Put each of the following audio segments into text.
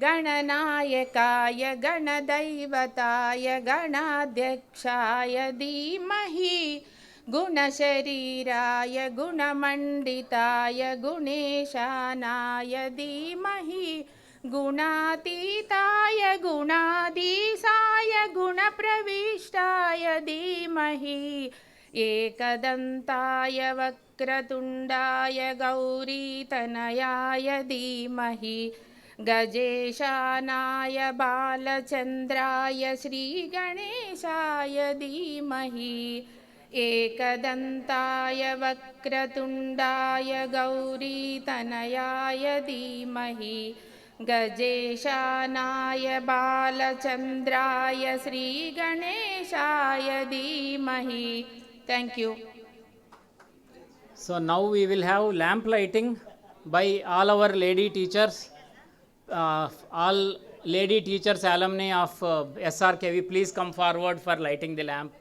गणनायकाय गणदैवताय गणाध्यक्षाय धीमहि गुणशरीराय गुणमण्डिताय गुणेशानाय धीमहि गुणातीताय गुणाधीशाय गुणप्रविष्टाय धीमहि एकदन्ताय वक्रतुण्डाय गौरीतनयाय धीमहि गजेशानाय बालचन्द्राय श्रीगणेशाय धीमहि एकदन्ताय वक्रतुण्डाय गौरीतनयाय धीमहि गजेशानाय बालचन्द्राय श्रीगणेशाय धीमहि. Thank you. So now we will have lamp lighting by all our lady teachers. All lady teachers alumni of SRKV, please come forward for lighting the lamp.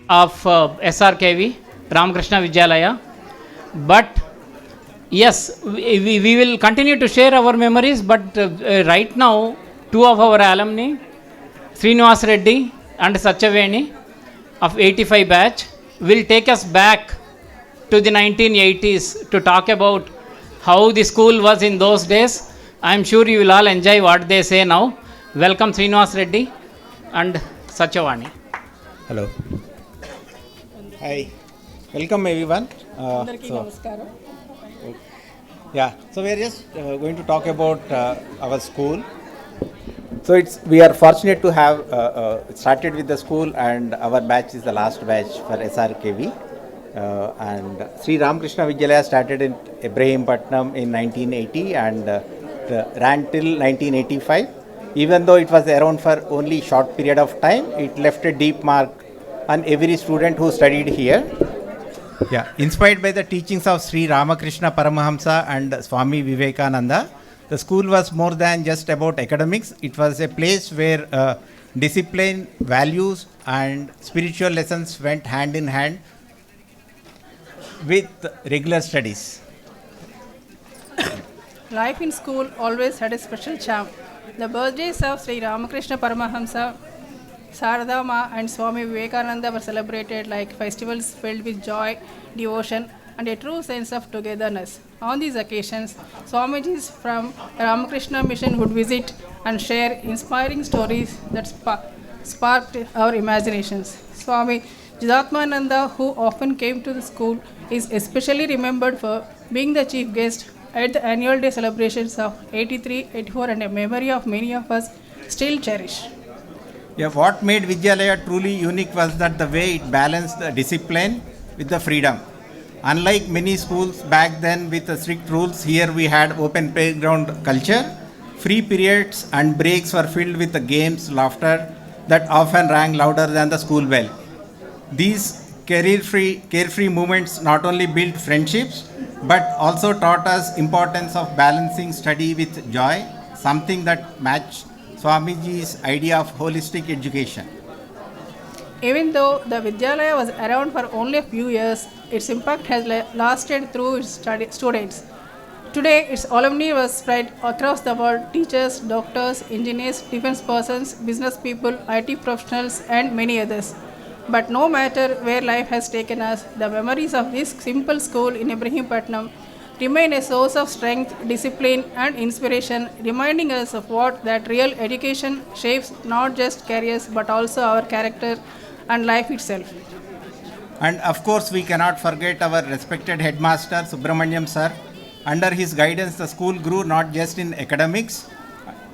of SRKV, Ramakrishna Vidyalaya. But yes, we will continue to share our memories, but right now, two of our alumni, Srinivas Reddy and Satyaveni of 85 batch, will take us back to the 1980s to talk about how the school was in those days. I am sure you will all enjoy what they say now. Welcome Srinivas Reddy and Satyavani. Hello. Hi. Welcome everyone. So we are just going to talk about our school. So we are fortunate to have started with the school, and our batch is the last batch for SRKV. And Sri Ramakrishna Vidyalaya started in Ibrahimpatnam in 1980 and ran till 1985. Even though it was around for only short period of time, it left a deep mark on every student who studied here. Yeah, inspired by the teachings of Sri Ramakrishna Paramahamsa and Swami Vivekananda, the school was more than just about academics. It was a place where discipline, values and spiritual lessons went hand in hand with regular studies. Life in school always had a special charm. The birthdays of Sri Ramakrishna Paramahamsa, Sarada Ma and Swami Vivekananda were celebrated like festivals filled with joy, devotion and a true sense of togetherness. On these occasions, Swamijis from Ramakrishna Mission would visit and share inspiring stories that sparked our imaginations. Swami Jidatmananda, who often came to the school, is especially remembered for being the chief guest at the annual day celebrations of 83, 84 and a memory of many of us still cherish. Yeah, what made Vidyalaya truly unique was that the way it balanced the discipline with the freedom. Unlike many schools back then with the strict rules, here we had open playground culture. Free periods and breaks were filled with the games, laughter that often rang louder than the school bell. These carefree moments not only built friendships but also taught us importance of balancing study with joy, something that matched Swamiji's idea of holistic education. Even though the Vidyalaya was around for only a few years, its impact has lasted through its students. Today, its alumni was spread across the world: teachers, doctors, engineers, defense persons, business people, IT professionals, and many others. But no matter where life has taken us, the memories of this simple school in Ibrahimpatnam remain a source of strength, discipline, and inspiration, reminding us of what that real education shapes not just careers but also our character and life itself. And of course, we cannot forget our respected headmaster Subramaniam sir. Under his guidance, the school grew not just in academics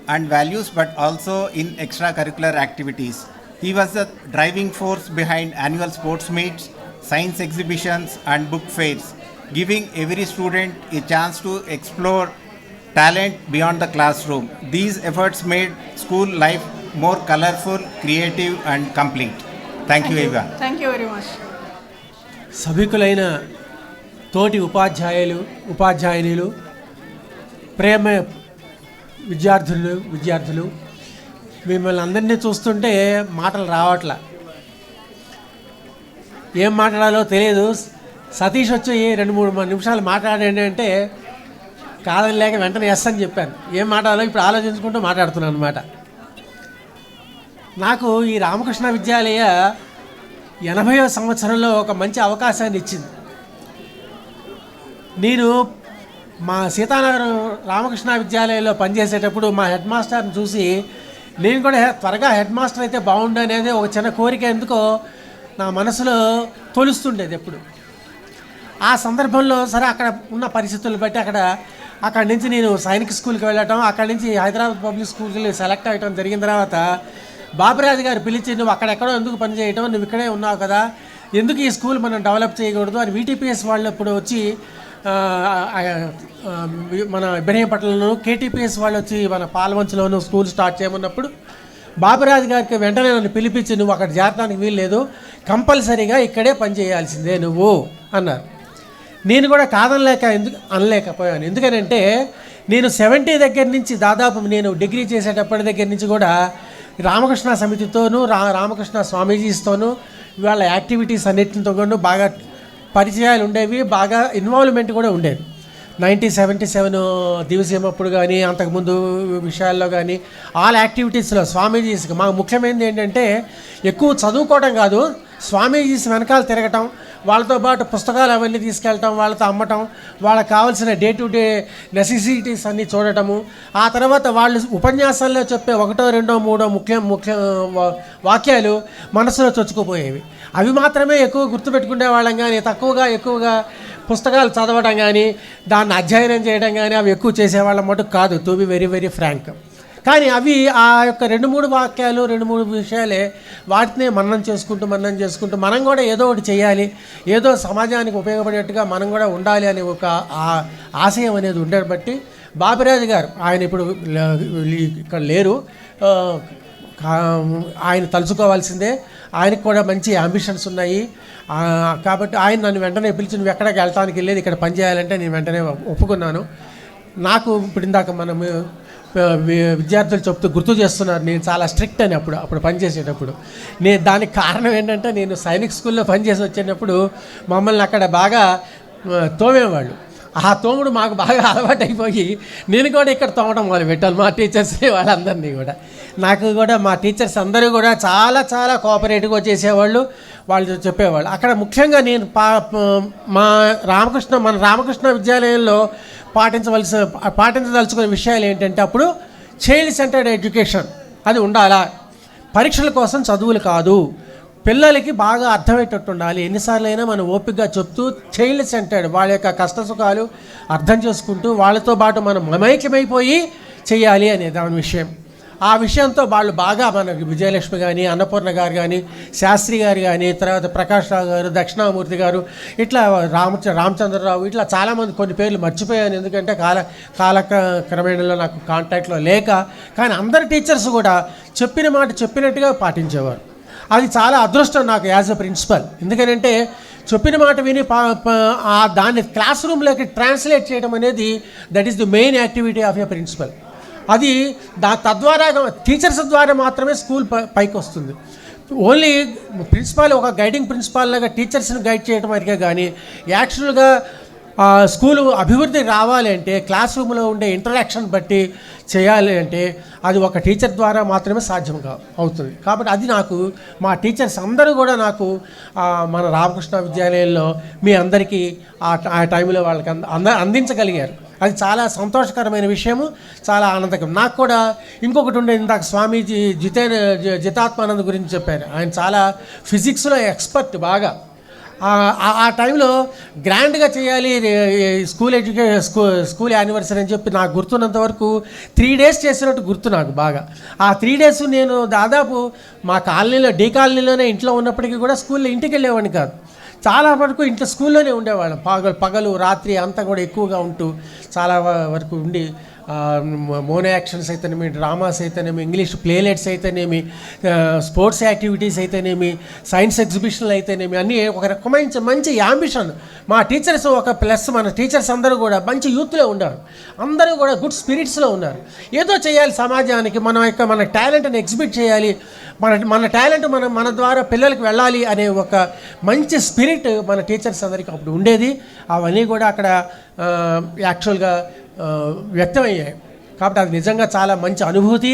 and values but also in extracurricular activities. He was the driving force behind annual sports meets, science exhibitions, and book fairs, giving every student a chance to explore talent beyond the classroom. These efforts made school life more colorful, creative, and complete. Thank you, everyone. Thank you very much. సభికులైన తోటి ఉపాధ్యాయులు ప్రేమ విద్యార్థులు మిమ్మల్ని అందరినీ చూస్తుంటే మాటలు రావట్లా, ఏం మాట్లాడాలో తెలియదు. సతీష్ వచ్చి 2-3 నిమిషాలు మాట్లాడండి అంటే కాదని లేక వెంటనే ఎస్ అని చెప్పాను. ఏం మాట్లాడాలో ఇప్పుడు ఆలోచించుకుంటూ మాట్లాడుతున్నాను అనమాట. నాకు ఈ రామకృష్ణ విద్యాలయ 80వ సంవత్సరంలో ఒక మంచి అవకాశాన్ని ఇచ్చింది. నేను మా సీతానగరం రామకృష్ణ విద్యాలయంలో పనిచేసేటప్పుడు మా హెడ్ మాస్టర్ని చూసి నేను కూడా త్వరగా హెడ్ మాస్టర్ అయితే బాగుండు అనేది ఒక చిన్న కోరిక ఎందుకో నా మనసులో తొలుస్తుండేది ఎప్పుడు. ఆ సందర్భంలో సరే అక్కడ ఉన్న పరిస్థితులు బట్టి అక్కడి నుంచి నేను సైనిక్ స్కూల్కి వెళ్ళటం, అక్కడి నుంచి హైదరాబాద్ పబ్లిక్ స్కూల్కి సెలెక్ట్ అవ్వటం జరిగిన తర్వాత బాబురాజు గారు పిలిచి నువ్వు అక్కడెక్కడో ఎందుకు పని చేయటం, నువ్వు ఇక్కడే ఉన్నావు కదా, ఎందుకు ఈ స్కూల్ మనం డెవలప్ చేయకూడదు అని వీటీపీఎస్ వాళ్ళు ఇప్పుడు వచ్చి మన ఇబ్రహీంపట్నంలో కేటీపీఎస్ వాళ్ళు వచ్చి మన పాలవంచలోనూ స్కూల్ స్టార్ట్ చేయమన్నప్పుడు బాబురాజు గారికి వెంటనే నన్ను పిలిపించి నువ్వు అక్కడ చేరడానికి వీల్లేదు, కంపల్సరీగా ఇక్కడే పని చేయాల్సిందే నువ్వు అన్నారు. నేను కూడా అనలేకపోయాను. ఎందుకనంటే నేను 70 దగ్గర నుంచి దాదాపు నేను డిగ్రీ చేసేటప్పటి దగ్గర నుంచి కూడా రామకృష్ణ సమితితోనూ రామకృష్ణ స్వామీజీస్తోనూ వాళ్ళ యాక్టివిటీస్ అన్నిటితో కూడా బాగా పరిచయాలు ఉండేవి, బాగా ఇన్వాల్వ్మెంట్ కూడా ఉండేది. 1977 దివసీమ అప్పుడు కానీ అంతకుముందు విషయాల్లో కానీ ఆల్ యాక్టివిటీస్లో స్వామీజీస్కి మాకు ముఖ్యమైనది ఏంటంటే ఎక్కువ చదువుకోవడం కాదు, స్వామీజీస్ వెనకాల తిరగటం, వాళ్ళతో పాటు పుస్తకాలు అవన్నీ తీసుకెళ్ళటం, వాళ్ళతో అమ్మటం, వాళ్ళకి కావాల్సిన డే టు డే నెసెసిటీస్ అన్నీ చూడటము, ఆ తర్వాత వాళ్ళు ఉపన్యాసాల్లో చెప్పే 1, 2, 3 ముఖ్య వాక్యాలు మనసులో చొచ్చుకుపోయేవి. అవి మాత్రమే ఎక్కువ గుర్తుపెట్టుకునే వాళ్ళం కానీ ఎక్కువగా పుస్తకాలు చదవడం కానీ దాన్ని అధ్యయనం చేయడం కానీ అవి ఎక్కువ చేసేవాళ్ళం మటుకు కాదు, to be very very frank. కానీ అవి ఆ యొక్క 2-3 వాక్యాలు 2-3 విషయాలే వాటినే మననం చేసుకుంటూ మనం కూడా ఏదో ఒకటి చేయాలి, ఏదో సమాజానికి ఉపయోగపడేట్టుగా మనం కూడా ఉండాలి అనే ఒక ఆశయం అనేది ఉండేది. బట్టి బాపిరాజు గారు ఆయన ఇప్పుడు ఇక్కడ లేరు, ఆయన తలుచుకోవాల్సిందే. ఆయనకు కూడా మంచి అంబిషన్స్ ఉన్నాయి కాబట్టి ఆయన నన్ను వెంటనే పిలిచి నువ్వు ఎక్కడికి వెళ్ళటానికి వెళ్ళేది ఇక్కడ పని చేయాలంటే నేను వెంటనే ఒప్పుకున్నాను. నాకు ఇప్పుడు ఇందాక మనం విద్యార్థులు చెప్తూ గుర్తు చేస్తున్నారు నేను చాలా స్ట్రిక్ట్ అని అప్పుడు పనిచేసేటప్పుడు. దానికి కారణం ఏంటంటే నేను సైనిక్ స్కూల్లో పనిచేసి వచ్చేటప్పుడు మమ్మల్ని అక్కడ బాగా తోమేవాళ్ళు. ఆ తోముడు మాకు బాగా అలవాటు అయిపోయి నేను కూడా ఇక్కడ తోమడం మొదలుపెట్టాను మా టీచర్స్ని వాళ్ళందరినీ కూడా. నాకు కూడా మా టీచర్స్ అందరూ కూడా చాలా చాలా కోఆపరేటివ్గా చేసేవాళ్ళు, వాళ్ళు చెప్పేవాళ్ళు. అక్కడ ముఖ్యంగా నేను మన రామకృష్ణ విద్యాలయంలో పాటించదలుచుకునే విషయాలు ఏంటంటే అప్పుడు చైల్డ్ సెంటర్డ్ ఎడ్యుకేషన్ అది ఉండాలా, పరీక్షల కోసం చదువులు కాదు, పిల్లలకి బాగా అర్థమయ్యేటట్టు ఉండాలి. ఎన్నిసార్లు అయినా మనం ఓపికగా చెప్తూ చైల్డ్ సెంటర్డ్ వాళ్ళ యొక్క కష్టసుఖాలు అర్థం చేసుకుంటూ వాళ్ళతో పాటు మనం మమైక్యమైపోయి చేయాలి అనే దాని విషయం. ఆ విషయంతో వాళ్ళు బాగా మనకి విజయలక్ష్మి కానీ, అన్నపూర్ణ గారు కానీ, శాస్త్రి గారు కానీ, తర్వాత ప్రకాష్ రావు గారు, దక్షిణామూర్తి గారు, ఇట్లా రామచంద్రరావు, ఇట్లా చాలామంది కొన్ని పేర్లు మర్చిపోయాను ఎందుకంటే కాలక్రమేణలో నాకు కాంటాక్ట్లో లేక. కానీ అందరు టీచర్స్ కూడా చెప్పిన మాట చెప్పినట్టుగా పాటించేవారు. అది చాలా అదృష్టం నాకు యాజ్ ఎ ప్రిన్సిపల్. ఎందుకంటే చెప్పిన మాట విని దాన్ని క్లాస్ రూమ్లోకి ట్రాన్స్లేట్ చేయడం అనేది that is the main activity of a principal. అది తద్వారా టీచర్స్ ద్వారా మాత్రమే స్కూల్ పైకి వస్తుంది. ఓన్లీ ప్రిన్సిపాల్ ఒక గైడింగ్ ప్రిన్సిపాల్ లాగా టీచర్స్ని గైడ్ చేయడం వరకే కానీ యాక్చువల్గా స్కూలు అభివృద్ధి రావాలి అంటే క్లాస్ రూమ్లో ఉండే ఇంటరాక్షన్ బట్టి చేయాలి అంటే అది ఒక టీచర్ ద్వారా మాత్రమే సాధ్యం అవుతుంది. కాబట్టి అది నాకు మా టీచర్స్ అందరూ కూడా నాకు మన రామకృష్ణ విద్యాలయంలో మీ అందరికీ ఆ టైంలో వాళ్ళకి అందించగలిగారు. అది చాలా సంతోషకరమైన విషయము, చాలా ఆనందకరం. నాకు కూడా ఇంకొకటి ఉండే, ఇందాక స్వామీజీ జితాత్మానంద గురించి చెప్పారు. ఆయన చాలా ఫిజిక్స్లో ఎక్స్పర్ట్ బాగా. ఆ టైంలో గ్రాండ్గా చేయాలి స్కూల్ యానివర్సరీ అని చెప్పి నాకు గుర్తున్నంత వరకు 3 days చేసినట్టు గుర్తు నాకు బాగా. ఆ 3 days నేను దాదాపు మా కాలనీలో కాలనీలోనే ఇంట్లో ఉన్నప్పటికీ కూడా స్కూల్లో ఇంటికి వెళ్ళేవాడిని కాదు. చాలా వరకు ఇంట్లో స్కూల్లోనే ఉండేవాళ్ళం. పగలు రాత్రి అంతా కూడా ఎక్కువగా ఉంటూ చాలా వరకు ఉండి మోనో యాక్షన్స్ అయితేనేమి, డ్రామాస్ అయితేనేమి, ఇంగ్లీష్ ప్లేలెట్స్ అయితేనేమి, స్పోర్ట్స్ యాక్టివిటీస్ అయితేనేమి, సైన్స్ ఎగ్జిబిషన్లు అయితేనేమి, అన్నీ ఒక రకమైన మంచి యాంబిషన్. మా టీచర్స్ ఒక ప్లస్, మన టీచర్స్ అందరూ కూడా మంచి యూత్లో ఉన్నారు, అందరూ కూడా గుడ్ స్పిరిట్స్లో ఉన్నారు. ఏదో చేయాలి సమాజానికి, మన టాలెంట్ని ఎగ్జిబిట్ చేయాలి, మన టాలెంట్ మన ద్వారా పిల్లలకి వెళ్ళాలి అనే ఒక మంచి స్పిరిట్ మన టీచర్స్ అందరికీ అప్పుడు ఉండేది. అవన్నీ కూడా అక్కడ యాక్చువల్గా వ్యక్తమయ్యాయి. కాబట్టి అది నిజంగా చాలా మంచి అనుభూతి.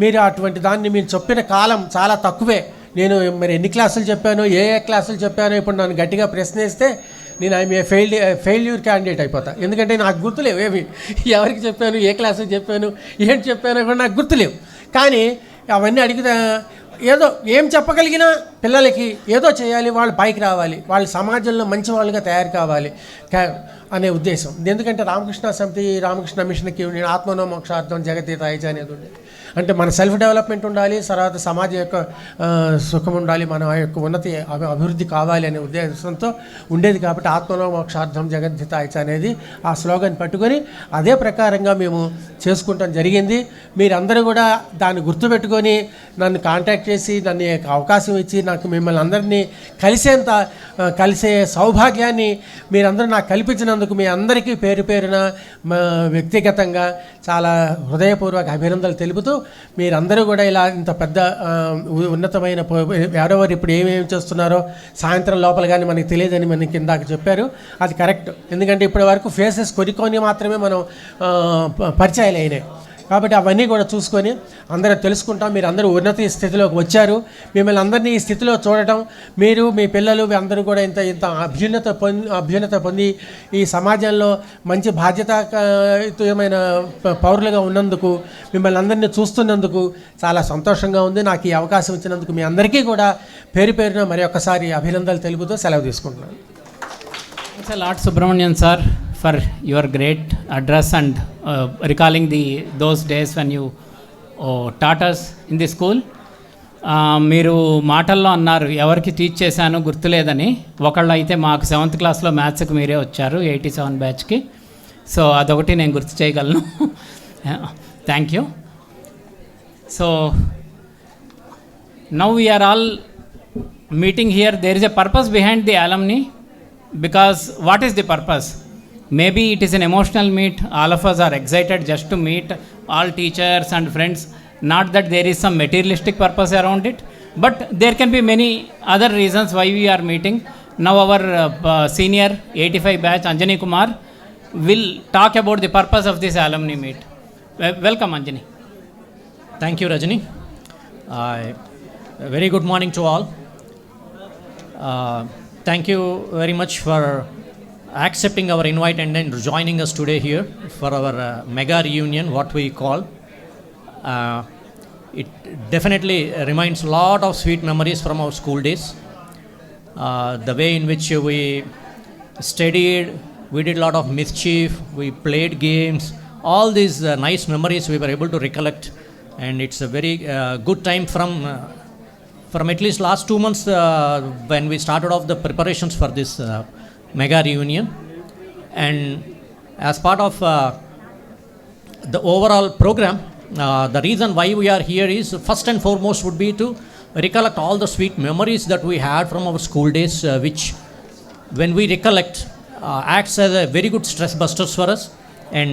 మీరు అటువంటి దాన్ని మీరు చెప్పిన కాలం చాలా తక్కువే. నేను మరి ఎన్ని క్లాసులు చెప్పాను, ఏ క్లాసులు చెప్పానో ఇప్పుడు నన్ను గట్టిగా ప్రశ్నిస్తే నేను ఐఎమ్ ఫెయిల్యూర్ క్యాండిడేట్ అయిపోతా. ఎందుకంటే నాకు గుర్తులేవు ఏమి, ఎవరికి చెప్పాను, ఏ క్లాసులు చెప్పాను, ఏంటి చెప్పానో కూడా నాకు గుర్తులేవు. కానీ అవన్నీ అడిగితే ఏదో ఏం చెప్పగలిగినా పిల్లలకి ఏదో చేయాలి, వాళ్ళు పైకి రావాలి, వాళ్ళు సమాజంలో మంచి వాళ్ళుగా తయారు కావాలి అనే ఉద్దేశం. ఎందుకంటే రామకృష్ణ సమితి, రామకృష్ణ మిషన్కి ఆత్మనో మోక్షార్థం జగతీతాయిచ అనేది ఉండేది. అంటే మన సెల్ఫ్ డెవలప్మెంట్ ఉండాలి, తర్వాత సమాజం యొక్క సుఖం ఉండాలి, మన యొక్క ఉన్నతి అభివృద్ధి కావాలి అనే ఉద్దేశంతో ఉండేది. కాబట్టి ఆత్మనో మోక్షార్థం జగద్ధితాయిచ అనేది ఆ స్లోగన్ పట్టుకొని అదే ప్రకారంగా మేము చేసుకుంటాం జరిగింది. మీరందరూ కూడా దాన్ని గుర్తుపెట్టుకొని నన్ను కాంటాక్ట్ చేసి నన్ను అవకాశం ఇచ్చి నాకు మిమ్మల్ని అందరినీ కలిసే సౌభాగ్యాన్ని మీరందరూ నాకు కల్పించినందుకు మీ అందరికీ పేరు పేరున వ్యక్తిగతంగా చాలా హృదయపూర్వక అభినందనలు తెలుపుతూ, మీరందరూ కూడా ఇలా ఇంత పెద్ద ఉన్నతమైన ఎవరెవరు ఇప్పుడు ఏమేమి చేస్తున్నారో సాయంత్రం లోపల కానీ మనకి తెలియదని మనకి ఇందాక చెప్పారు. అది కరెక్ట్. ఎందుకంటే ఇప్పటి వరకు ఫేసెస్ కొన్ని మాత్రమే మనం పరిచయాలు అయినాయి. కాబట్టి అవన్నీ కూడా చూసుకొని అందరూ తెలుసుకుంటాం. మీరు అందరూ ఉన్నత స్థితిలోకి వచ్చారు. మిమ్మల్ని అందరినీ ఈ స్థితిలో చూడటం, మీరు మీ పిల్లలు అందరూ కూడా ఇంత అభ్యున్నత పొంది ఈ సమాజంలో మంచి బాధ్యతాయుతమైన పౌరులుగా ఉన్నందుకు, మిమ్మల్ని అందరినీ చూస్తున్నందుకు చాలా సంతోషంగా ఉంది. నాకు ఈ అవకాశం ఇచ్చినందుకు మీ అందరికీ కూడా పేరు పేరున మరి ఒక్కసారి అభినందనలు తెలుపుతూ సెలవు తీసుకుంటున్నాను. Thanks a lot, Subramanian sir, for your great address and recalling those days when you taught us in the school. మీరు మాటల్లో అన్నారు ఎవరికి టీచ్ చేశాను గుర్తులేదని. ఒకళ్ళు అయితే మాకు 7th క్లాస్లో మ్యాథ్స్కి మీరే వచ్చారు 87 బ్యాచ్కి. సో అదొకటి నేను గుర్తు చేయగలను. Thank you. So now we are all meeting here. There is a purpose behind the alumni. Because what is the purpose? Maybe it is an emotional meet. All of us are excited just to meet all teachers and friends. Not that there is some materialistic purpose around it, but there can be many other reasons why we are meeting. Now our senior 85 batch Anjani Kumar will talk about the purpose of this alumni meet. Welcome Anjani. Thank you Rajani. Very good morning to all. Thank you very much for accepting our invite and then joining us today here for our mega reunion, what we call. It definitely reminds a lot of sweet memories from our school days. The way in which we studied, we did a lot of mischief, we played games, all these nice memories we were able to recollect, and it's a very good time from at least last 2 months when we started off the preparations for this mega reunion. And as part of the overall program, the reason why we are here is first and foremost would be to recollect all the sweet memories that we had from our school days, which when we recollect acts as a very good stress busters for us. And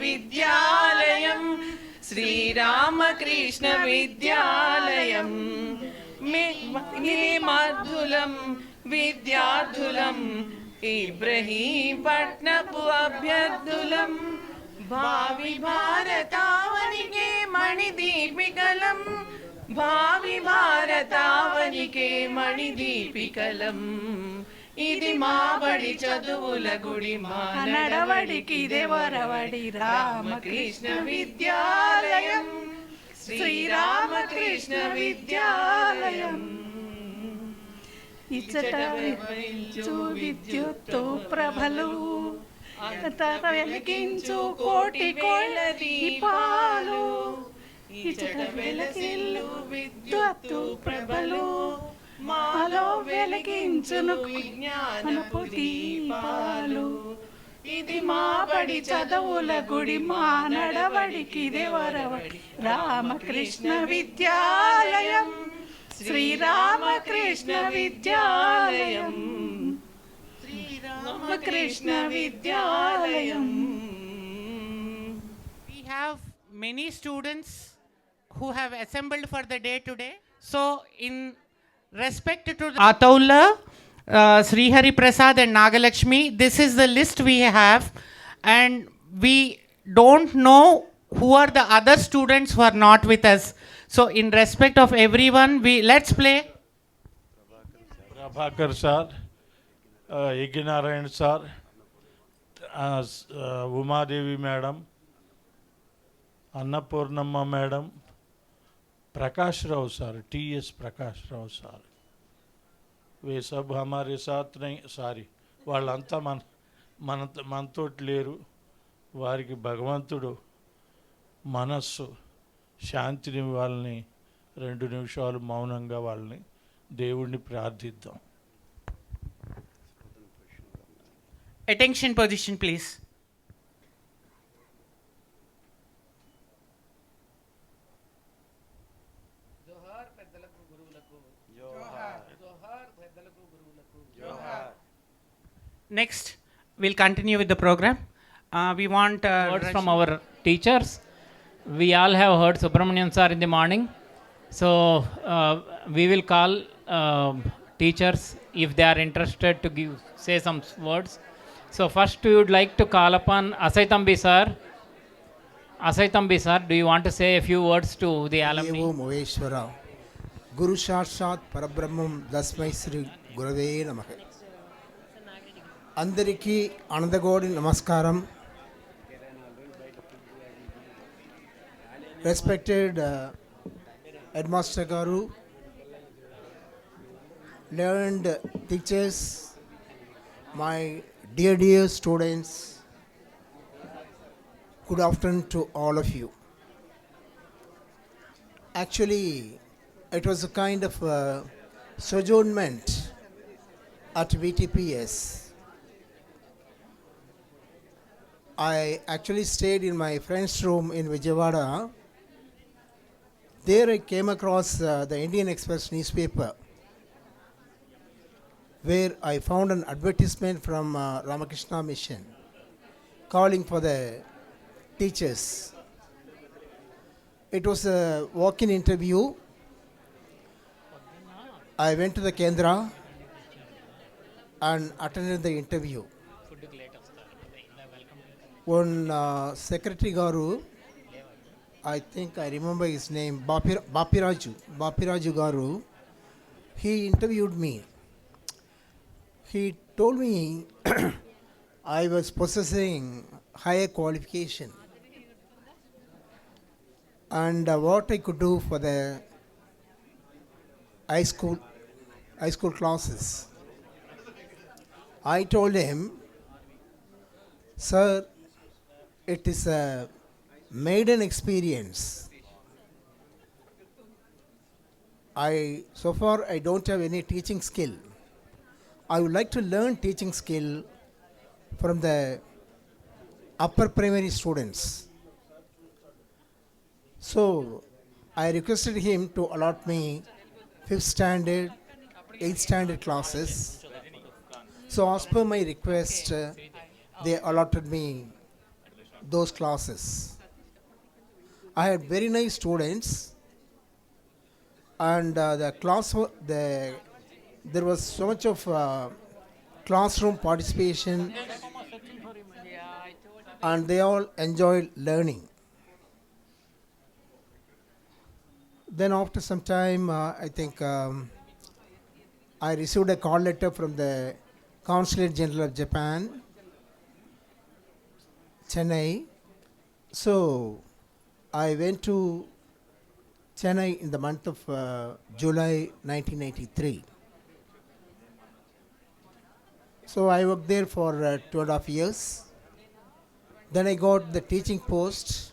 విద్యాలయం శ్రీరామకృష్ణ విద్యాలయం మధులం విద్యార్థులం ఇబ్రహీంపట్నపు అభ్యర్థులం భావి భారతావనికే మణిదీపికలం భావి భారతావనికే మణిదీపికలం ఇది మా బడి చదువుల గుడి మా నడవడికి దేవరవడి రామకృష్ణ విద్యాలయం శ్రీరామకృష్ణ విద్యాలయం ఇచ్చట వెలిగించు విద్యుత్తు ప్రభలు వెలిగించు కోటి కోళ్ళ దీపాలు ఇచ్చట వెలసిల్లు విద్యుత్తు ప్రభలు మాలో వెలిగించును విజ్ఞానపు దీపాలు ఇది మా బడి చదువుల గుడి మా నడవడికి దేవరవడి రామకృష్ణ విద్యాలయం శ్రీరామకృష్ణ విద్యాలయం శ్రీరామకృష్ణ విద్యాలయం. We have many students who have assembled for the day today. So in respect to Ataula, Sri Hari Prasad and Nagalakshmi, this is the list we have, and we don't know who are the other students who are not with us. So in respect of everyone, let's play. Prabhakar sir, Yajnarayan sir, Uma Devi madam, Annapurnamma madam, Prakash Rao sir, T.S. Prakash Rao sir. वे सब हमारे साथ नहीं sorry వాళ్ళంతా మనతోటి లేరు. వారికి భగవంతుడు మనస్సు శాంతిని వాళ్ళని 2 నిమిషాలు మౌనంగా వాళ్ళని దేవుణ్ణి ప్రార్థిద్దాం. Attention position please. Next, we'll continue with the program. We want Words from our teachers. We all have heard Subramanian sir in the morning. So we will call teachers if they are interested to say some words. So first we would like to call upon Asaitambi sir. Asaitambi sir, do you want to say a few words to the alumni? దేవో మహేశ్వర గురు సాక్షాత్ పరబ్రహ్మం తస్మై శ్రీ గురవే నమః. అందరికీ అనంతకోటి నమస్కారం. Respected headmaster గారు, learned teachers, my dear students, good afternoon to all of you. Actually, it was a kind of sojournment at VTPS. I actually stayed in my friend's room in Vijayawada. There I came across the Indian Express newspaper, where I found an advertisement from Ramakrishna Mission calling for the teachers. It was a walk-in interview. I went to the Kendra and attended the interview. One secretary garu, I think I remember his name, Bapiraju garu, he interviewed me. He told me I was possessing higher qualification and what I could do for the high school classes. I told him, sir, it is a maiden experience. So far I don't have any teaching skill. I would like to learn teaching skill from the upper primary students. So I requested him to allot me 5th standard, 8th standard classes. So as per my request, they allotted me those classes. I had very nice students, and there was so much of classroom participation, and they all enjoyed learning. Then after some time, I think I received a call letter from the Consulate General of Japan, Chennai. So I went to Chennai in the month of July 1983. So I worked there for 2.5 years. Then I got the teaching post.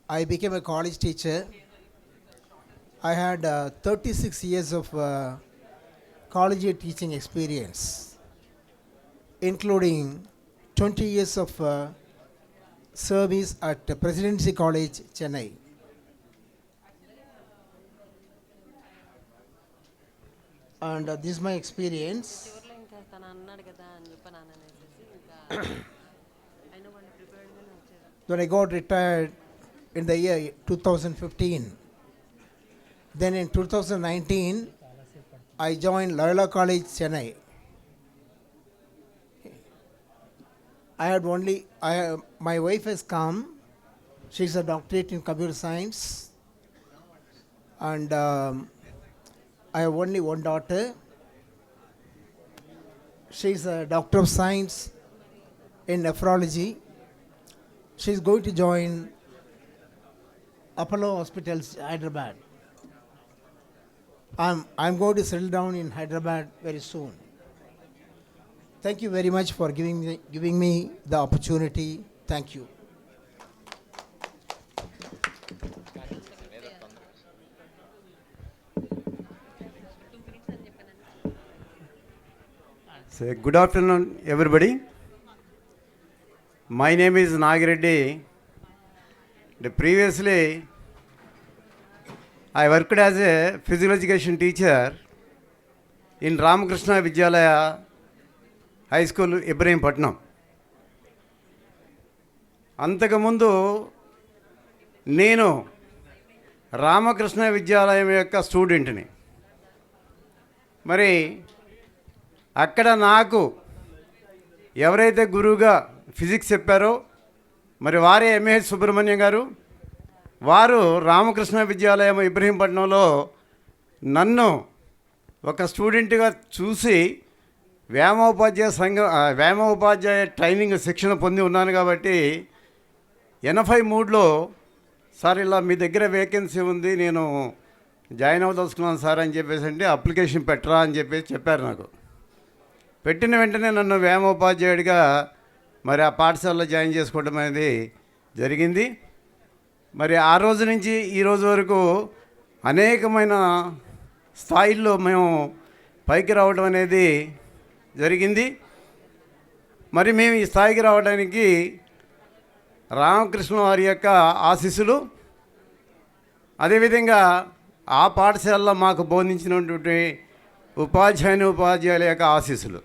I became a college teacher. I had 36 years of college teaching experience, including 20 years of service at Presidency College, Chennai. And this is my experience. When I got retired in the year 2015. Then in 2019, I joined Loyola College, Chennai. My wife has come. She's a doctorate in computer science. And I have only one daughter. She's a doctor of science in nephrology. She's going to join Apollo Hospitals, Hyderabad. I'm going to settle down in Hyderabad very soon. Thank you very much for giving me the opportunity. Thank you. So, good afternoon, everybody. My name is Nagireddy. Previously, I worked as a physical education teacher in Ramakrishna Vidyalaya High School, Ibrahimpatnam. అంతకుముందు నేను రామకృష్ణ విద్యాలయం యొక్క స్టూడెంట్ని. మరి అక్కడ నాకు ఎవరైతే గురువుగా ఫిజిక్స్ చెప్పారో మరి వారే ఎంఏహెచ్ సుబ్రహ్మణ్యం గారు, వారు రామకృష్ణ విద్యాలయం ఇబ్రహీంపట్నంలో నన్ను ఒక స్టూడెంట్గా చూసి వ్యాయామోపాధ్యాయ ట్రైనింగ్ శిక్షణ పొంది ఉన్నాను. కాబట్టి 83లో సార్ ఇలా మీ దగ్గర వేకెన్సీ ఉంది, నేను జాయిన్ అవ్వదలుచుకున్నాను సార్ అని చెప్పేసి అంటే అప్లికేషన్ పెట్టరా అని చెప్పేసి చెప్పారు. నాకు పెట్టిన వెంటనే నన్ను వ్యాయామోపాధ్యాయుడిగా మరి ఆ పాఠశాలలో జాయిన్ చేసుకోవడం అనేది జరిగింది. మరి ఆ రోజు నుంచి ఈ రోజు వరకు అనేకమైన స్థాయిల్లో మేము పైకి రావడం అనేది జరిగింది. మరి మేము ఈ స్థాయికి రావడానికి రామకృష్ణ వారి యొక్క ఆశీస్సులు, అదేవిధంగా ఆ పాఠశాలలో మాకు బోధించినటువంటి ఉపాధ్యాయుల యొక్క ఆశీస్సులు,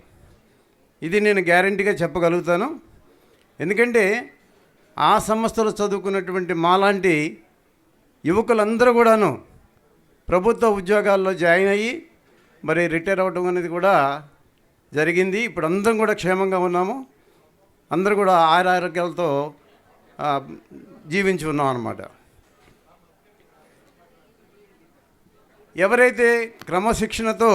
ఇది నేను గ్యారంటీగా చెప్పగలుగుతాను. ఎందుకంటే ఆ సంస్థలో చదువుకున్నటువంటి మాలాంటి యువకులందరూ కూడాను ప్రభుత్వ ఉద్యోగాల్లో జాయిన్ అయ్యి మరి రిటైర్ అవ్వడం అనేది కూడా జరిగింది. ఇప్పుడు అందరం కూడా క్షేమంగా ఉన్నాము, అందరూ కూడా ఆరోగ్యాలతో జీవించి ఉన్నాం అన్నమాట. ఎవరైతే క్రమశిక్షణతో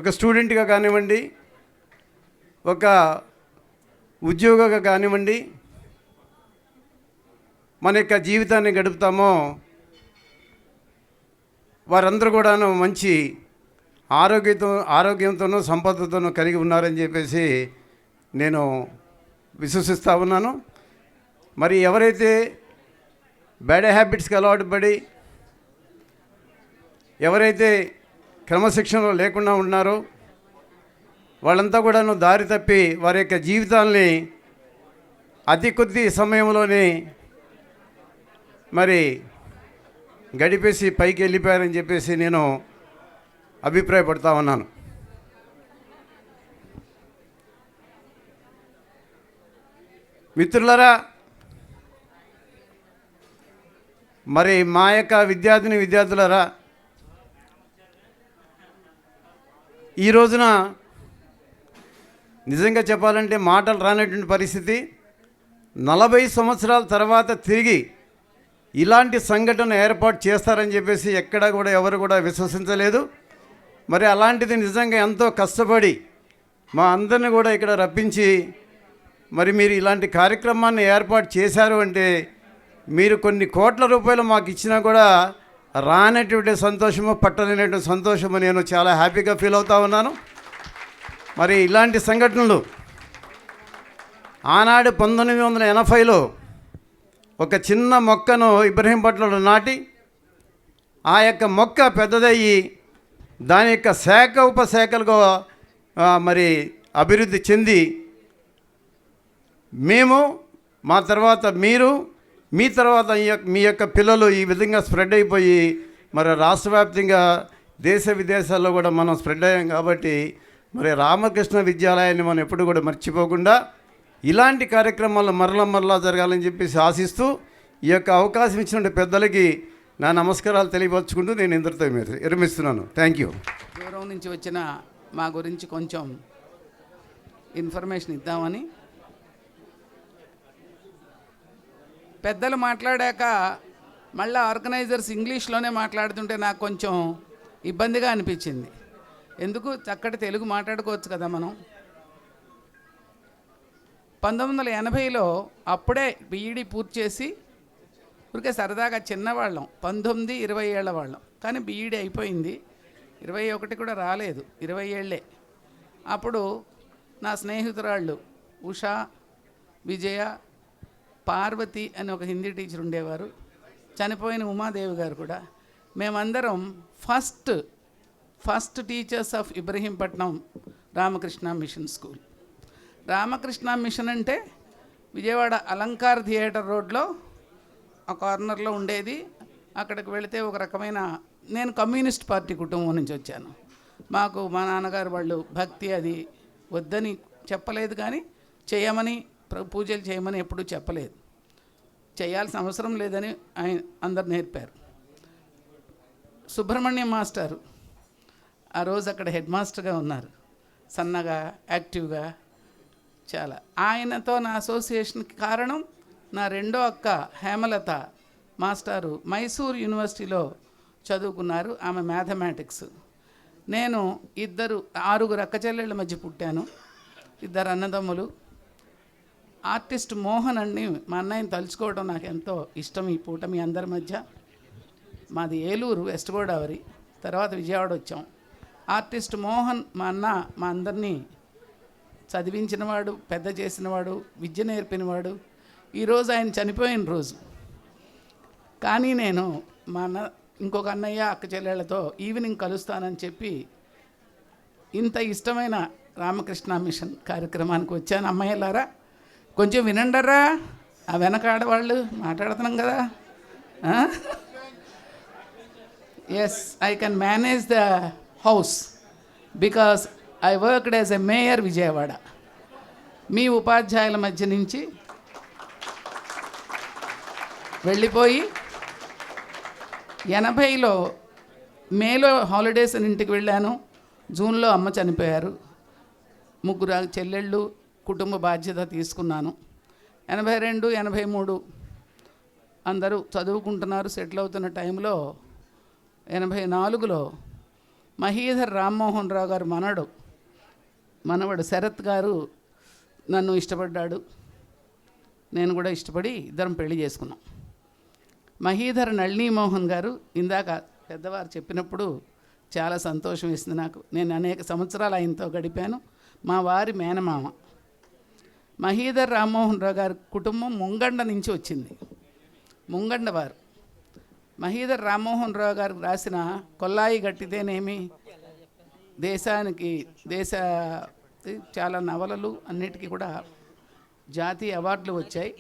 ఒక స్టూడెంట్గా కానివ్వండి, ఒక ఉద్యోగిగా కానివ్వండి, మన యొక్క జీవితాన్ని గడుపుతామో వారందరూ కూడాను మంచి ఆరోగ్యంతోనూ సంపదతోనూ కలిగి ఉన్నారని చెప్పేసి నేను విశ్వసిస్తూ ఉన్నాను. మరి ఎవరైతే బ్యాడ్ హ్యాబిట్స్కి అలవాటు పడి ఎవరైతే క్రమశిక్షణలో లేకుండా ఉన్నారో వాళ్ళంతా కూడాను దారి తప్పి వారి యొక్క జీవితాల్ని అతి కొద్ది సమయంలోనే మరి గడిపేసి పైకి వెళ్ళిపోయారని చెప్పేసి నేను అభిప్రాయపడతా ఉన్నాను. మిత్రులరా, మరి మా యొక్క విద్యార్థులరా, ఈ రోజున నిజంగా చెప్పాలంటే మాటలు రానటువంటి పరిస్థితి. 40 సంవత్సరాల తర్వాత తిరిగి ఇలాంటి సంఘటన ఏర్పాటు చేస్తారని చెప్పేసి ఎక్కడా కూడా ఎవరు కూడా విశ్వసించలేదు. మరి అలాంటిది నిజంగా ఎంతో కష్టపడి మా అందరిని కూడా ఇక్కడ రప్పించి మరి మీరు ఇలాంటి కార్యక్రమాన్ని ఏర్పాటు చేశారు అంటే మీరు కొన్ని కోట్ల రూపాయలు మాకు ఇచ్చినా కూడా రానటువంటి సంతోషము, పట్టలేనటువంటి సంతోషము నేను చాలా హ్యాపీగా ఫీల్ అవుతా ఉన్నాను. మరి ఇలాంటి సంఘటనలు ఆనాడు 1980లో ఒక చిన్న మొక్కను ఇబ్రహీంపట్నంలో నాటి ఆ యొక్క మొక్క పెద్దదయ్యి దాని యొక్క శాఖ ఉపశాఖలుగా మరి అభివృద్ధి చెంది మేము, మా తర్వాత మీరు, మీ తర్వాత మీ యొక్క పిల్లలు ఈ విధంగా స్ప్రెడ్ అయిపోయి మరి రాష్ట్ర వ్యాప్తంగా దేశ విదేశాల్లో కూడా మనం స్ప్రెడ్ అయ్యాం. కాబట్టి మరి రామకృష్ణ విద్యాలయాన్ని మనం ఎప్పుడు కూడా మర్చిపోకుండా ఇలాంటి కార్యక్రమాలు మరలా జరగాలని చెప్పేసి ఆశిస్తూ ఈ యొక్క అవకాశం ఇచ్చిన పెద్దలకి నా నమస్కారాలు తెలియపరుచుకుంటూ నేను ఇందరితో విరమిస్తున్నాను. Thank you. దూరం నుంచి వచ్చిన మా గురించి కొంచెం ఇన్ఫర్మేషన్ ఇద్దామని. పెద్దలు మాట్లాడాక మళ్ళీ ఆర్గనైజర్స్ ఇంగ్లీష్లోనే మాట్లాడుతుంటే నాకు కొంచెం ఇబ్బందిగా అనిపించింది. ఎందుకు, చక్కటి తెలుగు మాట్లాడుకోవచ్చు కదా మనం. 1980లో అప్పుడే బీఈడీ పూర్తి చేసి ఊరికే సరదాగా చిన్నవాళ్ళం, 19-20 ఏళ్ల వాళ్ళం. కానీ బీఈడీ అయిపోయింది, 21 కూడా రాలేదు, 20 ఏళ్ళే. అప్పుడు నా స్నేహితురాళ్ళు ఉషా, విజయ, పార్వతి అని ఒక హిందీ టీచర్ ఉండేవారు, చనిపోయిన ఉమాదేవి గారు కూడా. మేమందరం first teachers of Ibrahimpatnam Ramakrishna mission school. Ramakrishna mission అంటే విజయవాడ అలంకార్ థియేటర్ రోడ్లో ఆ కార్నర్లో ఉండేది. అక్కడికి వెళితే ఒక రకమైన, నేను కమ్యూనిస్ట్ పార్టీ కుటుంబం నుంచి వచ్చాను. మాకు మా నాన్నగారు వాళ్ళు భక్తి అది వద్దని చెప్పలేదు, కానీ చేయమని, పూజలు చేయమని ఎప్పుడూ చెప్పలేదు. చేయాల్సిన అవసరం లేదని ఆయన అందరు నేర్పారు. సుబ్రహ్మణ్యం మాస్టారు ఆ రోజు అక్కడ హెడ్ మాస్టర్గా ఉన్నారు, సన్నగా యాక్టివ్గా చాలా. ఆయనతో నా అసోసియేషన్కి కారణం నా రెండో అక్క హేమలత మాస్టారు మైసూర్ యూనివర్సిటీలో చదువుకున్నారు, ఆమె మ్యాథమెటిక్స్. నేను 6 అక్క చెల్లెళ్ళ మధ్య పుట్టాను, 2 అన్నదమ్ములు. ఆర్టిస్ట్ మోహన్ అండి, మా అన్నయ్యని తలుచుకోవడం నాకు ఎంతో ఇష్టం ఈ పూట మీ అందరి మధ్య. మాది ఏలూరు, వెస్ట్ గోదావరి, తర్వాత విజయవాడ వచ్చాం. ఆర్టిస్ట్ మోహన్ మా అన్న మా అందరినీ చదివించినవాడు, పెద్ద చేసినవాడు, విద్య నేర్పినవాడు. ఈరోజు ఆయన చనిపోయిన రోజు, కానీ నేను మా ఇంకొక అన్నయ్య అక్క చెల్లెళ్ళతో ఈవినింగ్ కలుస్తానని చెప్పి ఇంత ఇష్టమైన రామకృష్ణ మిషన్ కార్యక్రమానికి వచ్చాను. అమ్మాయిలారా కొంచెం వినండరా, ఆ వెనక ఆడవాళ్ళు మాట్లాడుతున్నాం కదా. Yes, I can manage the house because I worked as a mayor Vijayawada. మీ ఉపాధ్యాయుల మధ్య నుంచి వెళ్ళిపోయి 80లో మేలో హాలిడేస్ అని ఇంటికి వెళ్ళాను. జూన్లో అమ్మ చనిపోయారు, 3 చెల్లెళ్ళు, కుటుంబ బాధ్యత తీసుకున్నాను. 82, 83 అందరూ చదువుకుంటున్నారు, సెటిల్ అవుతున్న టైంలో 84లో మహీధర్ రామ్మోహన్ రావు గారు మనవడు శరత్ గారు నన్ను ఇష్టపడ్డాడు, నేను కూడా ఇష్టపడి ఇద్దరం పెళ్లి చేసుకున్నాం. మహీధర్ నళినీమోహన్ గారు ఇందాక పెద్దవారు చెప్పినప్పుడు చాలా సంతోషం వేసింది నాకు. నేను అనేక సంవత్సరాలు ఆయనతో గడిపాను. మా వారి మేనమామ మహీధర్ రామ్మోహన్ రావు గారి కుటుంబం ముంగండ నుంచి వచ్చింది. ముంగండ వారు మహీధర్ రామ్మోహన్ రావు గారు రాసిన కొల్లాయి గట్టిదేనేమి, చాలా నవలలు అన్నిటికీ కూడా జాతీయ అవార్డులు వచ్చాయి.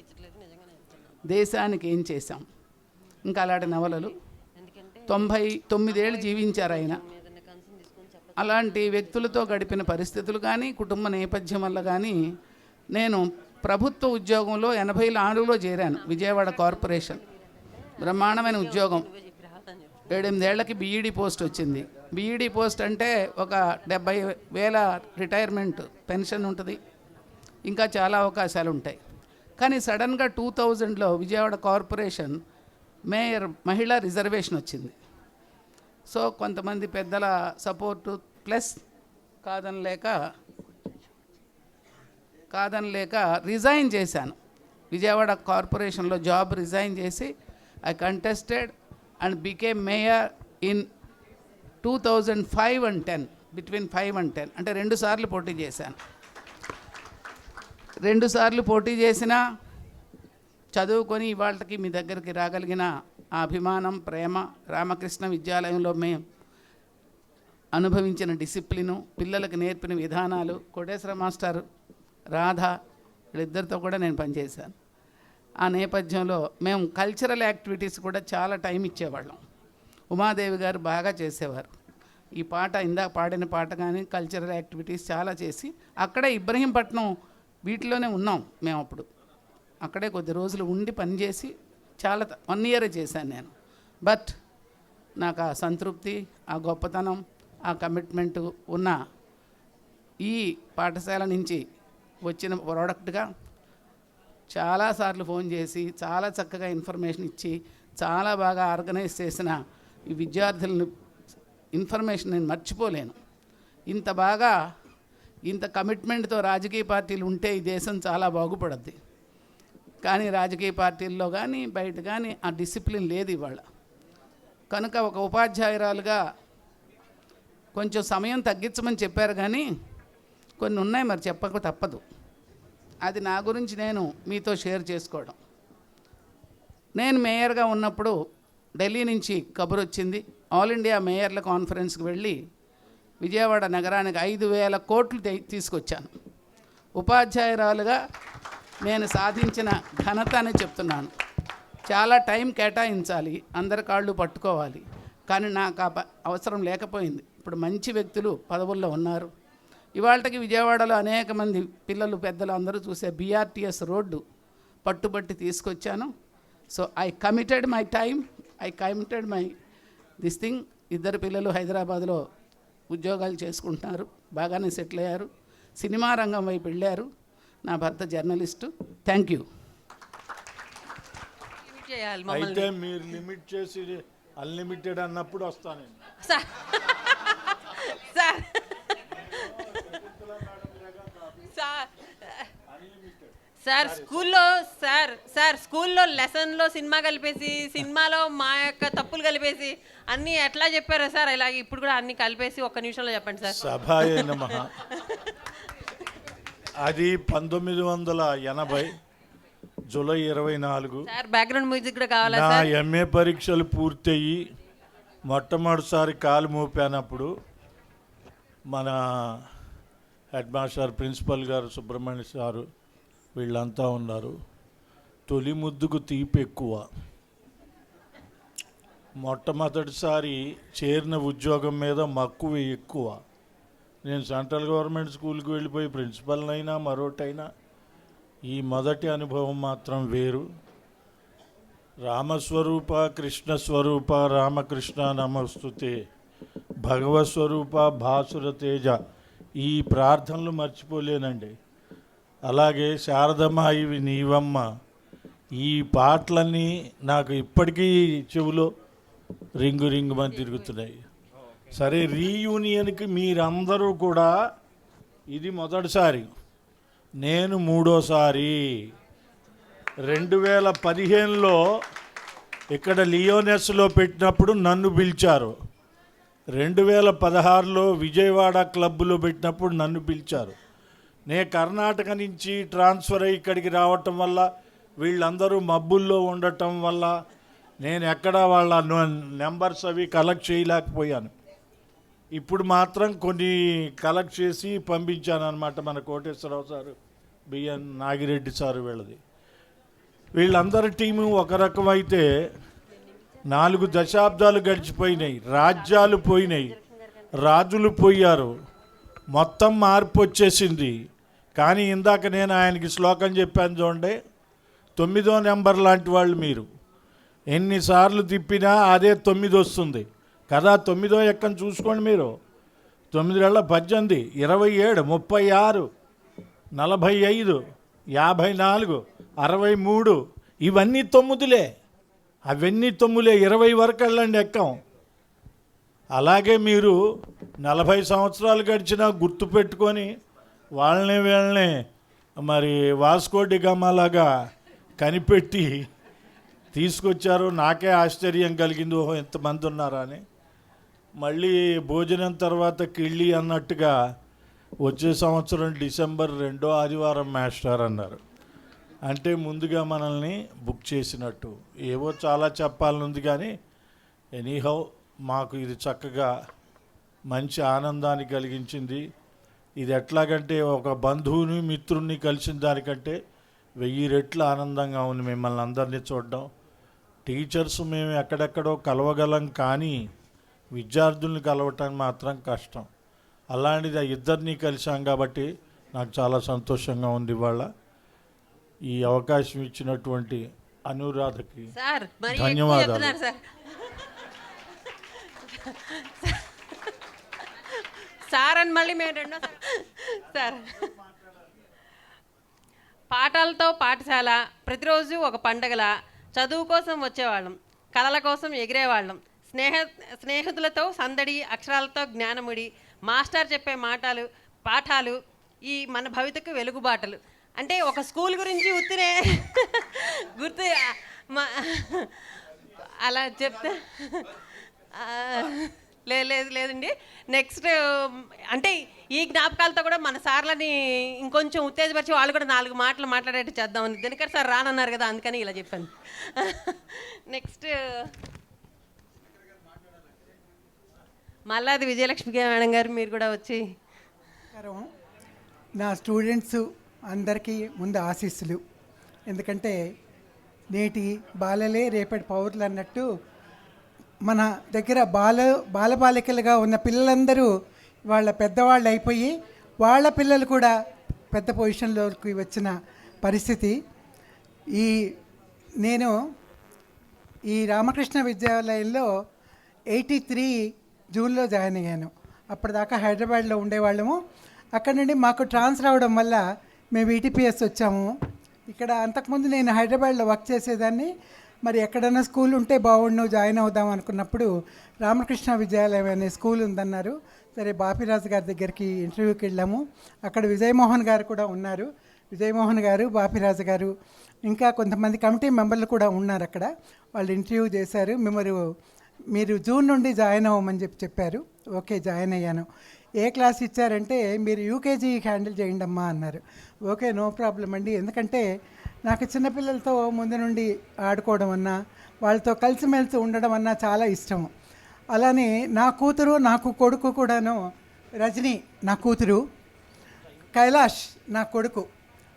దేశానికి ఏం చేశాం, ఇంకా అలాంటి నవలలు. 99 ఏళ్ళు జీవించారు ఆయన. అలాంటి వ్యక్తులతో గడిపిన పరిస్థితులు కానీ, కుటుంబ నేపథ్యం వల్ల కానీ నేను ప్రభుత్వ ఉద్యోగంలో 86లో చేరాను. విజయవాడ కార్పొరేషన్ బ్రహ్మాండమైన ఉద్యోగం. 7-8 ఏళ్లకి బీఈడీ పోస్ట్ వచ్చింది. బీఈడీ పోస్ట్ అంటే ఒక 70,000 రిటైర్మెంట్ పెన్షన్ ఉంటుంది, ఇంకా చాలా అవకాశాలు ఉంటాయి. కానీ సడన్గా 2000లో విజయవాడ కార్పొరేషన్ మేయర్ మహిళా రిజర్వేషన్ వచ్చింది. సో కొంతమంది పెద్దల సపోర్టు ప్లస్ కాదనలేక రిజైన్ చేశాను. విజయవాడ కార్పొరేషన్లో జాబ్ రిజైన్ చేసి I contested and became mayor in 2005 and 10, between 5 and 10, అంటే 2 సార్లు పోటీ చేశాను. 2 సార్లు పోటీ చేసినా చదువుకొని ఇవాళకి మీ దగ్గరికి రాగలిగిన ఆ అభిమానం, ప్రేమ, రామకృష్ణ విద్యాలయంలో మేము అనుభవించిన డిసిప్లిను, పిల్లలకు నేర్పిన విధానాలు, కోటేశ్వర మాస్టర్, రాధ వీళ్ళిద్దరితో కూడా నేను పనిచేశాను. ఆ నేపథ్యంలో మేము కల్చరల్ యాక్టివిటీస్ కూడా చాలా టైం ఇచ్చేవాళ్ళం. ఉమాదేవి గారు బాగా చేసేవారు. ఈ పాట, ఇందాక పాడిన పాట కానీ కల్చరల్ యాక్టివిటీస్ చాలా చేసి అక్కడే ఇబ్రహీంపట్నం వీటిలోనే ఉన్నాం మేము. అప్పుడు అక్కడే కొద్ది రోజులు ఉండి పనిచేసి చాలా 1 year చేశాను నేను. బట్ నాకు ఆ సంతృప్తి, ఆ గొప్పతనం, ఆ కమిట్మెంటు ఉన్న ఈ పాఠశాల నుంచి వచ్చిన ప్రోడక్ట్గా చాలాసార్లు ఫోన్ చేసి చాలా చక్కగా ఇన్ఫర్మేషన్ ఇచ్చి చాలా బాగా ఆర్గనైజ్ చేసిన ఈ విద్యార్థులను ఇన్ఫర్మేషన్ నేను మర్చిపోలేను. ఇంత బాగా ఇంత కమిట్మెంట్తో రాజకీయ పార్టీలు ఉంటే ఈ దేశం చాలా బాగుపడుద్ది. కానీ రాజకీయ పార్టీల్లో కానీ బయట కానీ ఆ డిసిప్లిన్ లేదు ఇవాళ. కనుక ఒక ఉపాధ్యాయురాలుగా కొంచెం సమయం తగ్గించమని చెప్పారు, కానీ కొన్ని ఉన్నాయి మరి చెప్పక తప్పదు. అది నా గురించి నేను మీతో షేర్ చేసుకోవడం. నేను మేయర్గా ఉన్నప్పుడు ఢిల్లీ నుంచి కబురు వచ్చింది. ఆల్ ఇండియా మేయర్ల కాన్ఫరెన్స్కి వెళ్ళి విజయవాడ నగరానికి 5,000 కోట్లు తీసుకొచ్చాను. ఉపాధ్యాయురాలుగా నేను సాధించిన ఘనత అని చెప్తున్నాను. చాలా టైం కేటాయించాలి, అందరి కాళ్ళు పట్టుకోవాలి, కానీ నాకు అవసరం లేకపోయింది. ఇప్పుడు మంచి వ్యక్తులు పదవుల్లో ఉన్నారు. ఇవాళకి విజయవాడలో అనేక మంది పిల్లలు, పెద్దలు అందరూ చూసే BRTS రోడ్డు పట్టుబట్టి తీసుకొచ్చాను. So I committed my time, I committed my this thing. 2 పిల్లలు హైదరాబాద్లో ఉద్యోగాలు చేసుకుంటున్నారు, బాగానే సెటిల్ అయ్యారు, సినిమా రంగం వైపు వెళ్ళారు. నా భర్త జర్నలిస్టు. Thank you. అయితే మీరు లిమిట్ చేసి అన్లిమిటెడ్ అన్నప్పుడు వస్తాను. సార్ స్కూల్లో లెసన్లో సినిమా కలిపేసి, సినిమాలో మా యొక్క తప్పులు కలిపేసి అన్నీ ఎట్లా చెప్పారో సార్, ఇలాగే ఇప్పుడు కూడా అన్ని కలిపేసి 1 నిమిషంలో చెప్పండి సార్. సభాయ నమః. అది 1980 జూలై 24. సార్ బ్యాక్గ్రౌండ్ మ్యూజిక్ కూడా కావాలా నా సార్? MA పరీక్షలు పూర్తయ్యి మొట్టమొదటిసారి కాలు మోపానప్పుడు మన హెడ్ మాస్టర్, ప్రిన్సిపల్ గారు, సుబ్రహ్మణ్య సారు వీళ్ళంతా ఉన్నారు. తొలి ముద్దుకు తీపి ఎక్కువ. మొట్టమొదటిసారి చేరిన ఉద్యోగం మీద మక్కువ ఎక్కువ. నేను సెంట్రల్ గవర్నమెంట్ స్కూల్కి వెళ్ళిపోయి ప్రిన్సిపల్నైనా మరోటైనా ఈ మొదటి అనుభవం మాత్రం వేరు. రామస్వరూప కృష్ణస్వరూప రామకృష్ణ నమస్తుతే, భగవస్వరూప భాసుర తేజ, ఈ ప్రార్థనలు మర్చిపోలేనండి. అలాగే శారదమ్మ ఇవి నీవమ్మ, ఈ పాటలన్నీ నాకు ఇప్పటికీ చెవిలో రింగు రింగుమని తిరుగుతున్నాయి. సరే, రీయూనియన్కి మీరందరూ కూడా ఇది మొదటిసారి, నేను 3వసారి. 2015లో ఇక్కడ లియోనెస్లో పెట్టినప్పుడు నన్ను పిలిచారు. 2016లో విజయవాడ క్లబ్లో పెట్టినప్పుడు నన్ను పిలిచారు. నేను కర్ణాటక నుంచి ట్రాన్స్ఫర్ అయ్యి ఇక్కడికి రావటం వల్ల, వీళ్ళందరూ మబ్బుల్లో ఉండటం వల్ల నేను ఎక్కడ వాళ్ళ నెంబర్స్ అవి కలెక్ట్ చేయలేకపోయాను. ఇప్పుడు మాత్రం కొన్ని కలెక్ట్ చేసి పంపించాను అన్నమాట. మన Koteswararao sir, B N Nagireddy sir వీళ్ళది. వీళ్ళందరి టీము ఒక రకమైతే 4 దశాబ్దాలు గడిచిపోయినాయి, రాజ్యాలు పోయినాయి, రాజులు పోయారు, మొత్తం మార్పు వచ్చేసింది. కానీ ఇందాక నేను ఆయనకి శ్లోకం చెప్పాను చూడండి, 9వ నెంబర్ లాంటి వాళ్ళు మీరు. ఎన్నిసార్లు తిప్పినా అదే 9 వస్తుంది కదా. 9వ ఎక్కని చూసుకోండి మీరు. 9 ఏళ్ళ 18, 27, 36, 45, 54, 63 ఇవన్నీ 9లే. అవన్నీ 9లే. 20 వరకు వెళ్ళండి ఎక్కం. అలాగే మీరు 40 సంవత్సరాలు గడిచినా గుర్తుపెట్టుకొని వాళ్ళని వీళ్ళని మరి వాస్కో డిగామాలాగా కనిపెట్టి తీసుకొచ్చారు. నాకే ఆశ్చర్యం కలిగింది, ఓహో ఎంతమంది ఉన్నారా అని. మళ్ళీ భోజనం తర్వాత కిళ్ళి అన్నట్టుగా వచ్చే సంవత్సరం డిసెంబర్ 2వ ఆదివారం మాస్టర్ అన్నారు. అంటే ముందుగా మనల్ని బుక్ చేసినట్టు. ఏవో చాలా చెప్పాలనుంది కానీ ఎనీహౌ మాకు ఇది చక్కగా మంచి ఆనందాన్ని కలిగించింది. ఇది ఎట్లాగంటే ఒక బంధువుని మిత్రుణ్ణి కలిసిన దానికంటే 1000 రెట్లు ఆనందంగా ఉంది మిమ్మల్ని అందరినీ చూడడం. టీచర్స్ మేము ఎక్కడెక్కడో కలవగలం కానీ విద్యార్థుల్ని కలవటం మాత్రం కష్టం. అలాంటిది ఇద్దరినీ కలిసాం కాబట్టి నాకు చాలా సంతోషంగా ఉంది. ఇవాళ ఈ అవకాశం ఇచ్చినటువంటి అనురాధకి ధన్యవాదాలు. సార్ అని మళ్ళీ మేము రెండో సార్. పాఠాలతో పాఠశాల, ప్రతిరోజు ఒక పండగల, చదువు కోసం వచ్చేవాళ్ళం, కళల కోసం ఎగిరేవాళ్ళం, స్నేహితులతో సందడి, అక్షరాలతో జ్ఞానముడి, మాస్టర్ చెప్పే పాఠాలు ఈ మన భవితకు వెలుగుబాటలు. అంటే ఒక స్కూల్ గురించి ఉత్తినే గుర్తు అలా చెప్తే లేదండి. నెక్స్ట్ అంటే ఈ జ్ఞాపకాలతో కూడా మన సార్లని ఇంకొంచెం ఉత్తేజపరిచి వాళ్ళు కూడా 4 మాటలు మాట్లాడేట్టు చేద్దామని. దినకర్ సార్ రానన్నారు కదా, అందుకని ఇలా చెప్పాను. నెక్స్ట్ మల్లాది విజయలక్ష్మి మేడం గారు, మీరు కూడా వచ్చి. నా స్టూడెంట్స్ అందరికీ ముందు ఆశీస్సులు. ఎందుకంటే నేటి బాలలే రేపటి పౌరులు అన్నట్టు మన దగ్గర బాలబాలికలుగా ఉన్న పిల్లలందరూ వాళ్ళ పెద్దవాళ్ళు అయిపోయి వాళ్ళ పిల్లలు కూడా పెద్ద పొజిషన్లోకి వచ్చిన పరిస్థితి. నేను ఈ రామకృష్ణ విద్యాలయంలో 83 జూన్లో జాయిన్ అయ్యాను. అప్పటిదాకా హైదరాబాద్లో ఉండేవాళ్ళము. అక్కడ నుండి మాకు ట్రాన్స్ఫర్ అవడం వల్ల మేము ఈటీపీఎస్ వచ్చాము. ఇక్కడ అంతకుముందు నేను హైదరాబాద్లో వర్క్ చేసేదాన్ని. మరి ఎక్కడైనా స్కూల్ ఉంటే బాగుండు జాయిన్ అవుదాం అనుకున్నప్పుడు రామకృష్ణ విద్యాలయం అనే స్కూల్ ఉందన్నారు. సరే బాపిరాజు గారి దగ్గరికి ఇంటర్వ్యూకి వెళ్ళాము. అక్కడ విజయమోహన్ గారు కూడా ఉన్నారు. విజయమోహన్ గారు, బాపిరాజు గారు, ఇంకా కొంతమంది కమిటీ మెంబర్లు కూడా ఉన్నారు అక్కడ. వాళ్ళు ఇంటర్వ్యూ చేశారు. మీరు జూన్ నుండి జాయిన్ అవ్వమని చెప్పారు. ఓకే, జాయిన్ అయ్యాను. ఏ క్లాస్ ఇచ్చారంటే మీరు యూకేజీ హ్యాండిల్ చేయండి అమ్మా అన్నారు. ఓకే, నో ప్రాబ్లం అండి. ఎందుకంటే నాకు చిన్నపిల్లలతో ముందు నుండి ఆడుకోవడం అన్నా, వాళ్ళతో కలిసిమెలిసి ఉండడం అన్నా చాలా ఇష్టము. అలానే నాకు కొడుకు కూడాను, రజని నా కూతురు, కైలాష్ నా కొడుకు,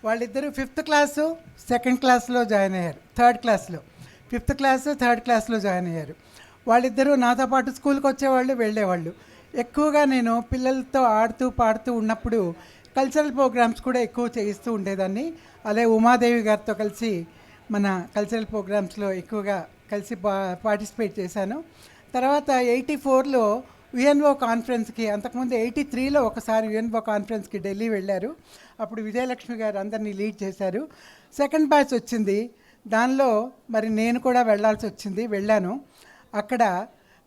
వాళ్ళిద్దరూ 5th క్లాసు 2nd క్లాస్లో జాయిన్ అయ్యారు. 3rd క్లాస్లో 5th క్లాసు 3rd క్లాస్లో జాయిన్ అయ్యారు. వాళ్ళిద్దరూ నాతో పాటు స్కూల్కి వచ్చేవాళ్ళు, వెళ్ళేవాళ్ళు. ఎక్కువగా నేను పిల్లలతో ఆడుతూ పాడుతూ ఉన్నప్పుడు కల్చరల్ ప్రోగ్రామ్స్ కూడా ఎక్కువ చేయిస్తూ ఉండేదాన్ని. అలాగే ఉమాదేవి గారితో కలిసి మన కల్చరల్ ప్రోగ్రామ్స్లో ఎక్కువగా కలిసి పార్టిసిపేట్ చేశాను. తర్వాత 84లో యుఎన్ఓ కాన్ఫరెన్స్కి, అంతకుముందు 83లో ఒకసారి యుఎన్ఓ కాన్ఫరెన్స్కి ఢిల్లీ వెళ్ళారు. అప్పుడు విజయలక్ష్మి గారు అందరినీ లీడ్ చేశారు. 2nd బ్యాచ్ వచ్చింది. దానిలో మరి నేను కూడా వెళ్ళాను. అక్కడ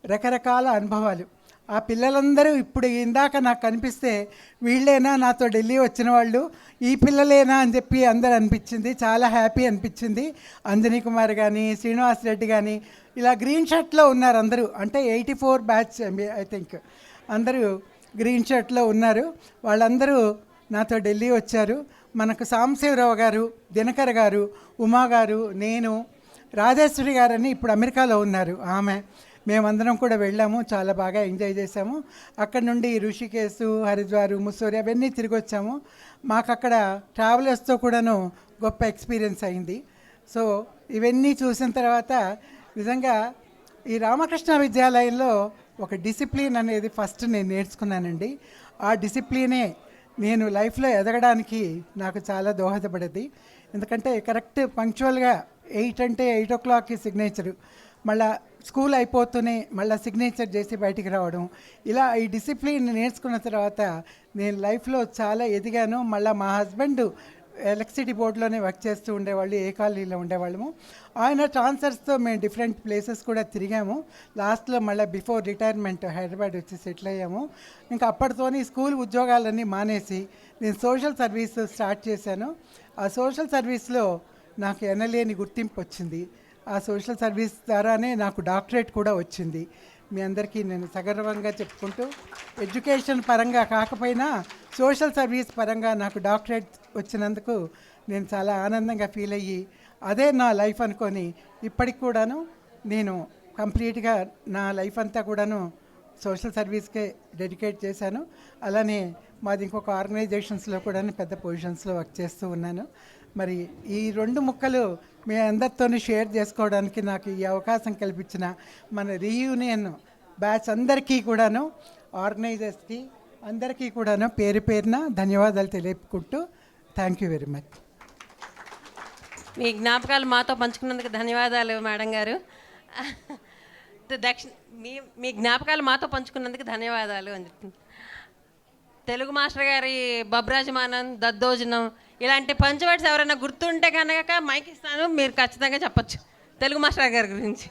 రకరకాల అనుభవాలు. ఆ పిల్లలందరూ ఇప్పుడు ఇందాక నాకు కనిపిస్తే వీళ్ళేనా నాతో ఢిల్లీ వచ్చిన వాళ్ళు, ఈ పిల్లలేనా అని చెప్పి అందరూ అనిపించింది. చాలా హ్యాపీ అనిపించింది. అంజనీ కుమార్ కానీ, శ్రీనివాస్ రెడ్డి కానీ, ఇలా గ్రీన్ షర్ట్లో ఉన్నారు అందరూ. అంటే 84 బ్యాచ్ ఐ థింక్ అందరూ గ్రీన్ షర్ట్లో ఉన్నారు. వాళ్ళందరూ నాతో ఢిల్లీ వచ్చారు. మనకు సాంబశివరావు గారు, దినకర్ గారు, ఉమా గారు, నేను, రాజేశ్వరి గారని ఇప్పుడు అమెరికాలో ఉన్నారు ఆమె, మేమందరం కూడా వెళ్ళాము. చాలా బాగా ఎంజాయ్ చేసాము. అక్కడ నుండి ఋషికేశ్, హరిద్వార్, ముస్సోరి అవన్నీ తిరిగి వచ్చాము. మాకు అక్కడ ట్రావెలర్స్తో కూడాను గొప్ప ఎక్స్పీరియన్స్ అయింది. సో ఇవన్నీ చూసిన తర్వాత నిజంగా ఈ రామకృష్ణ విద్యాలయంలో ఒక డిసిప్లిన్ అనేది ఫస్ట్ నేను నేర్చుకున్నానండి. ఆ డిసిప్లినే నేను లైఫ్లో ఎదగడానికి నాకు చాలా దోహదపడేది. ఎందుకంటే కరెక్ట్ పంక్చువల్గా 8 అంటే 8 o'clockకి సిగ్నేచరు, మళ్ళీ స్కూల్ అయిపోతూనే మళ్ళీ సిగ్నేచర్ చేసి బయటికి రావడం, ఇలా ఈ డిసిప్లిన్ నేర్చుకున్న తర్వాత నేను లైఫ్లో చాలా ఎదిగాను. మళ్ళీ మా హస్బెండ్ ఎలక్ట్రిసిటీ బోర్డులోనే వర్క్ చేస్తూ ఉండేవాళ్ళు, ఏ కాలనీలో ఉండేవాళ్ళము. ఆయన ట్రాన్స్ఫర్స్తో మేము డిఫరెంట్ ప్లేసెస్ కూడా తిరిగాము. లాస్ట్లో మళ్ళీ బిఫోర్ రిటైర్మెంట్ హైదరాబాద్ వచ్చి సెటిల్ అయ్యాము. ఇంకా అప్పటితోని స్కూల్ ఉద్యోగాలన్నీ మానేసి నేను సోషల్ సర్వీస్ స్టార్ట్ చేశాను. ఆ సోషల్ సర్వీస్లో నాకు ఎనలేని గుర్తింపు వచ్చింది. ఆ సోషల్ సర్వీస్ ద్వారానే నాకు డాక్టరేట్ కూడా వచ్చింది. మీ అందరికీ నేను సగర్వంగా చెప్పుకుంటూ, ఎడ్యుకేషన్ పరంగా కాకపోయినా సోషల్ సర్వీస్ పరంగా నాకు డాక్టరేట్ వచ్చినందుకు నేను చాలా ఆనందంగా ఫీల్ అయ్యి అదే నా లైఫ్ అనుకొని ఇప్పటికి కూడాను నేను కంప్లీట్గా నా లైఫ్ అంతా కూడాను సోషల్ సర్వీస్కే డెడికేట్ చేశాను. అలానే మాది ఇంకొక ఆర్గనైజేషన్స్లో కూడా పెద్ద పొజిషన్స్లో వర్క్ చేస్తూ ఉన్నాను. మరి ఈ 2 ముక్కలు మీ అందరితోని షేర్ చేసుకోవడానికి నాకు ఈ అవకాశం కల్పించిన మన రీయూనియన్ బ్యాచ్ అందరికీ కూడాను, ఆర్గనైజర్స్కి అందరికీ కూడాను పేరు పేరున ధన్యవాదాలు తెలియకుంటూ థ్యాంక్ యూ వెరీ మచ్. మీ జ్ఞాపకాలు మాతో పంచుకున్నందుకు ధన్యవాదాలు మేడం గారు. మీ జ్ఞాపకాలు మాతో పంచుకున్నందుకు ధన్యవాదాలు అని చెప్తుంది. తెలుగు మాస్టర్ గారి బబ్రాజమానం, దద్దోజనం ఇలాంటి పంచవర్డ్స్ ఎవరైనా గుర్తుంటే కనుక మైక్ ఇస్తాను, మీరు ఖచ్చితంగా చెప్పచ్చు తెలుగు మాస్టర్ గారి గురించి.